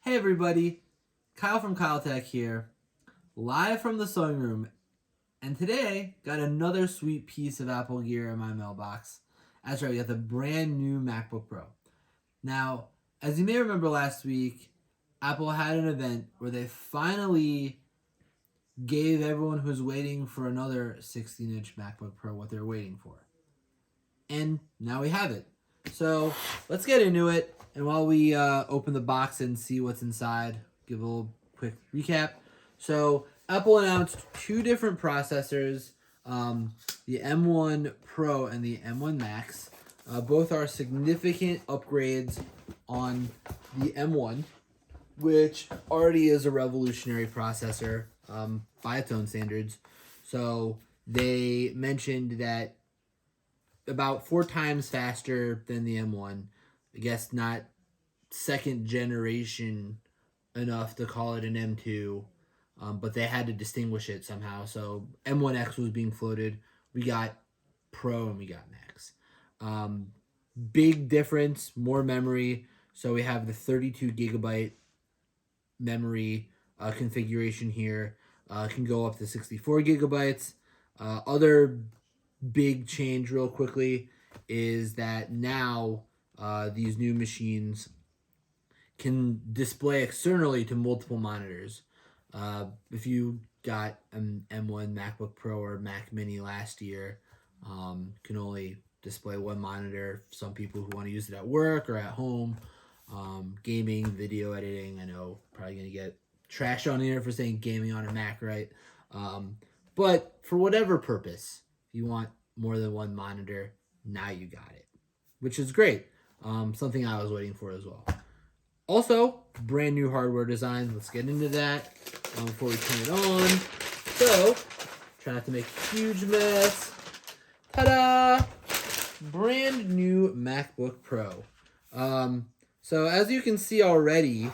Hey everybody, Kyle from KyleTech here, live from the sewing room, and today got another sweet piece of Apple gear in my mailbox. That's right, we got the brand new MacBook Pro. Now, as you may remember last week, Apple had an event where they finally gave everyone who's waiting for another 16-inch MacBook Pro what they're waiting for. And now we have it. So let's get into it. And while we open the box and see what's inside, give a little quick recap. So Apple announced two different processors, the M1 Pro and the M1 Max. Both are significant upgrades on the M1, which already is a revolutionary processor by its own standards. So they mentioned that about 4 times faster than the M1. I guess not second generation enough to call it an M2, but they had to distinguish it somehow. So M1X was being floated. We got Pro and we got Max. Big difference, more memory. So we have the 32 gigabyte memory configuration here. Can go up to 64 gigabytes. Other big change real quickly is that now these new machines can display externally to multiple monitors. If you got an M1 MacBook Pro or Mac Mini last year, can only display one monitor. Some people who want to use it at work or at home, gaming, video editing. I know probably going to get trashed on here for saying gaming on a Mac, right? But for whatever purpose, if you want more than one monitor, now you got it, which is great. Something I was waiting for as well. Also, brand new hardware design. Let's get into that before we turn it on. So, try not to make a huge mess. Ta-da! Brand new MacBook Pro. So as you can see already,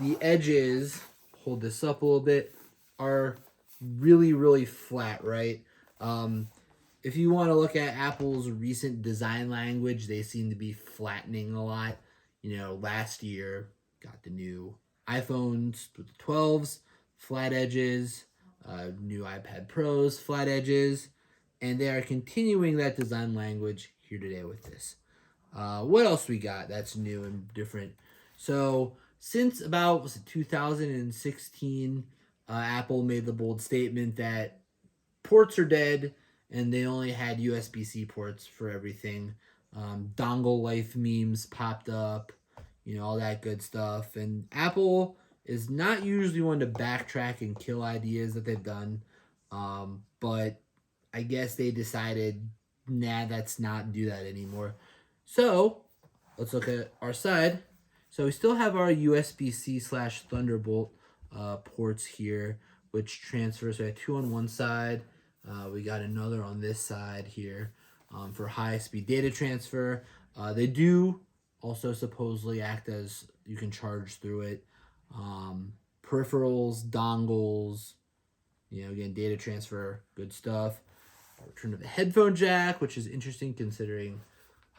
the edges, hold this up a little bit, are really, really flat, right? If you want to look at Apple's recent design language, they seem to be flattening a lot. You know, last year, got the new iPhones with the 12s, flat edges, new iPad Pros, flat edges, and they are continuing that design language here today with this. What else we got that's new and different? So, since about 2016, Apple made the bold statement that ports are dead, and they only had USB-C ports for everything. Dongle life memes popped up, you know, all that good stuff. And Apple is not usually one to backtrack and kill ideas that they've done. But I guess they decided, nah, let's not do that anymore. So let's look at our side. So we still have our USB-C / Thunderbolt ports here, which transfers. So I have 2 on one side. We got another on this side here for high-speed data transfer. They do also supposedly act as you can charge through it. Peripherals, dongles, you know, again, data transfer, good stuff. Return to the headphone jack, which is interesting considering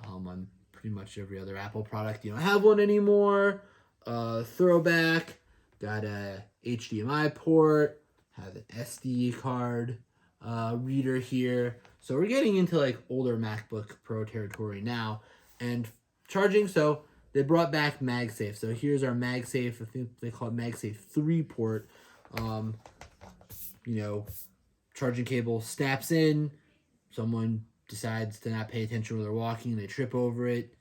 on pretty much every other Apple product you don't have one anymore. Throwback, got a HDMI port, have an SD card reader here. So we're getting into like older MacBook Pro territory now. And charging, so they brought back MagSafe. So here's our MagSafe, I think they call it MagSafe 3 port. You know, charging cable snaps in, someone decides to not pay attention when they're walking, they trip over it,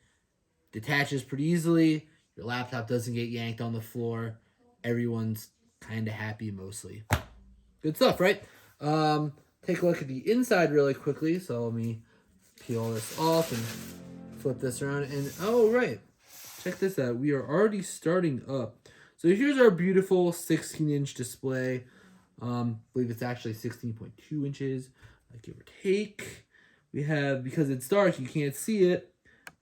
detaches pretty easily, your laptop doesn't get yanked on the floor, everyone's kind of happy mostly. Good stuff, right? Take a look at the inside really quickly. So let me peel this off and flip this around. And oh, right. Check this out. We are already starting up. So here's our beautiful 16-inch display. I believe it's actually 16.2 inches, give or take. We have, because it's dark, you can't see it.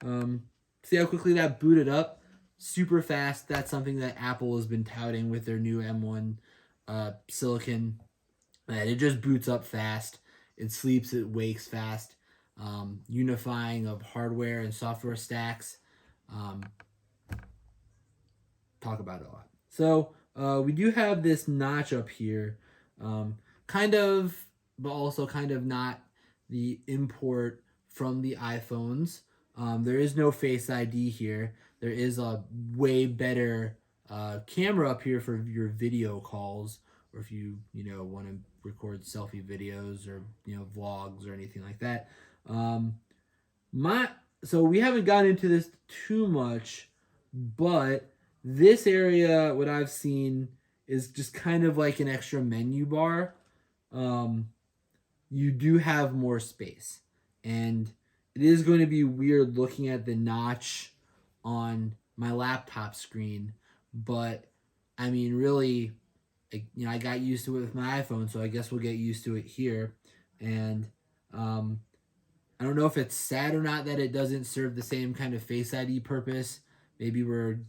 See how quickly that booted up? Super fast. That's something that Apple has been touting with their new M1 silicon. It just boots up fast. It sleeps, it wakes fast. Unifying of hardware and software stacks. Talk about it a lot. So we do have this notch up here, kind of, but also kind of not the import from the iPhones. There is no Face ID here. There is a way better camera up here for your video calls, or if you want to record selfie videos or vlogs or anything like that. Um, my so we haven't gotten into this too much, but this area, what I've seen, is just kind of like an extra menu bar. Um, you do have more space, and it is going to be weird looking at the notch on my laptop screen, but I mean, really, I got used to it with my iPhone, so I guess we'll get used to it here. And um, I don't know if it's sad or not that it doesn't serve the same kind of Face ID purpose. Maybe we're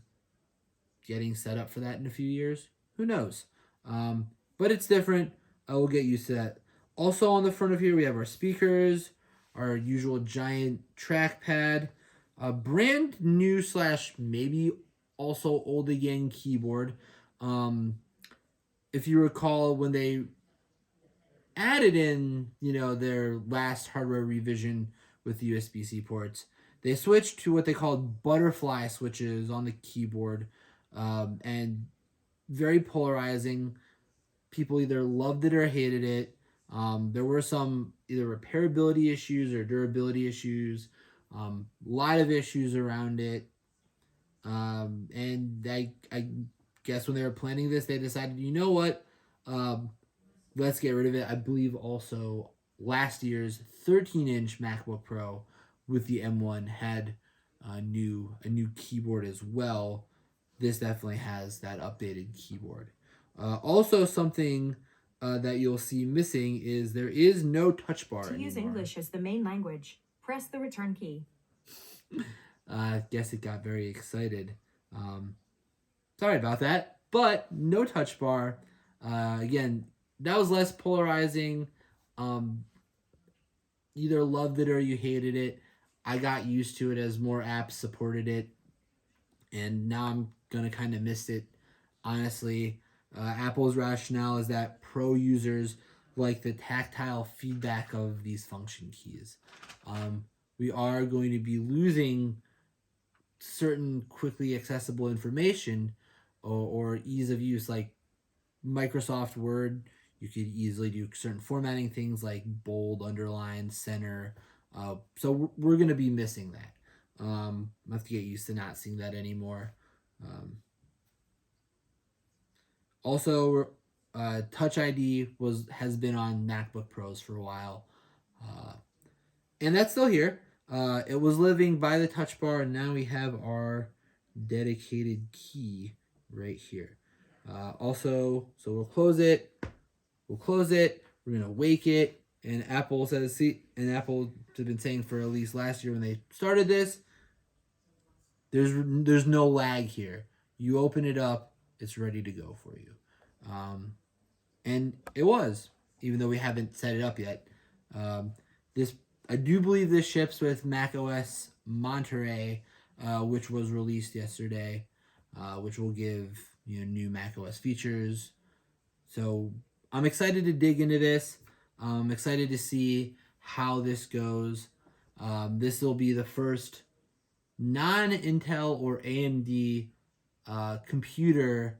getting set up for that in a few years. Who knows? But it's different. I will get used to that. Also on the front of here, we have our speakers, our usual giant trackpad, a brand new slash maybe also old again keyboard. If you recall, when they added in, their last hardware revision with USB-C ports, they switched to what they called butterfly switches on the keyboard, and very polarizing. People either loved it or hated it. There were some either repairability issues or durability issues, a lot of issues around it. And I guess when they were planning this, they decided, you know what? Let's get rid of it. I believe also last year's 13-inch MacBook Pro with the M1 had a new keyboard as well. This definitely has that updated keyboard. Also, something that you'll see missing is there is no touch bar anymore. To use English as the main language, press the return key. I guess it got very excited. Sorry about that, but no touch bar. Again, that was less polarizing. Either loved it or you hated it. I got used to it as more apps supported it, and now I'm gonna kind of miss it. Honestly, Apple's rationale is that pro users like the tactile feedback of these function keys. We are going to be losing certain quickly accessible information or ease of use, like Microsoft Word. You could easily do certain formatting things like bold, underline, center. So we're going to be missing that. I have to get used to not seeing that anymore. Also, Touch ID has been on MacBook Pros for a while, and that's still here. It was living by the touch bar, and now we have our dedicated key right here. Also, so we'll close it. We're gonna wake it, and Apple says, and Apple has been saying for at least last year when they started this, there's no lag here. You open it up, it's ready to go for you, and it was, even though we haven't set it up yet. This I do believe this ships with Mac OS Monterey, which was released yesterday, which will give new Mac OS features. So I'm excited to dig into this. I'm excited to see how this goes. This will be the first non-Intel or AMD computer,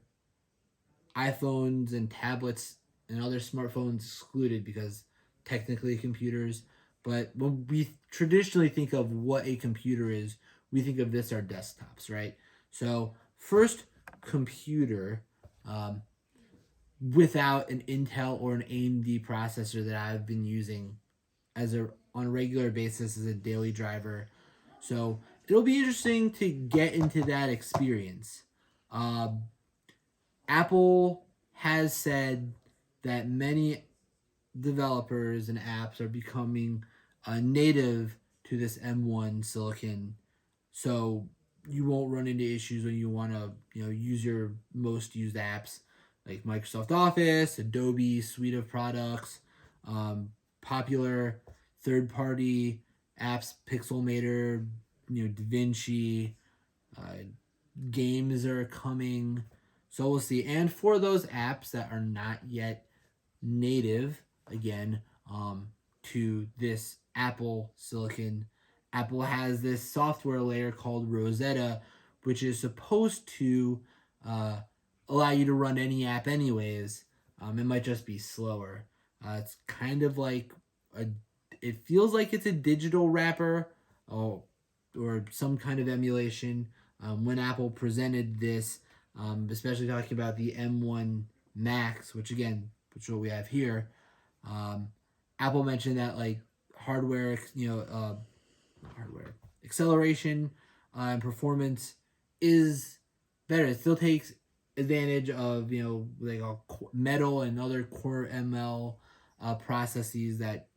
iPhones and tablets and other smartphones excluded because technically computers. But when we traditionally think of what a computer is, we think of this our desktops, right? So first computer without an Intel or an AMD processor that I've been using on a regular basis as a daily driver. So it'll be interesting to get into that experience. Apple has said that many developers and apps are becoming native to this M1 silicon, so you won't run into issues when you want to use your most used apps like Microsoft Office, Adobe suite of products, popular third-party apps, Pixelmator, DaVinci, games are coming. So we'll see. And for those apps that are not yet native, again, to this Apple silicon, Apple has this software layer called Rosetta, which is supposed to allow you to run any app anyways. It might just be slower. It's kind of like it feels like it's a digital wrapper, or some kind of emulation. When Apple presented this, especially talking about the M1 Max, which is what we have here, Apple mentioned that like hardware, hardware acceleration and performance is better. It still takes advantage of like Metal and other Core ML processes that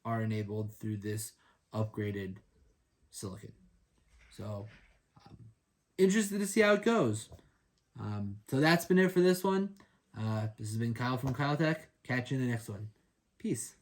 are enabled through this upgraded silicon. So interested to see how it goes. So that's been it for this one. This has been Kyle from KyleTech. Catch you in the next one. Peace.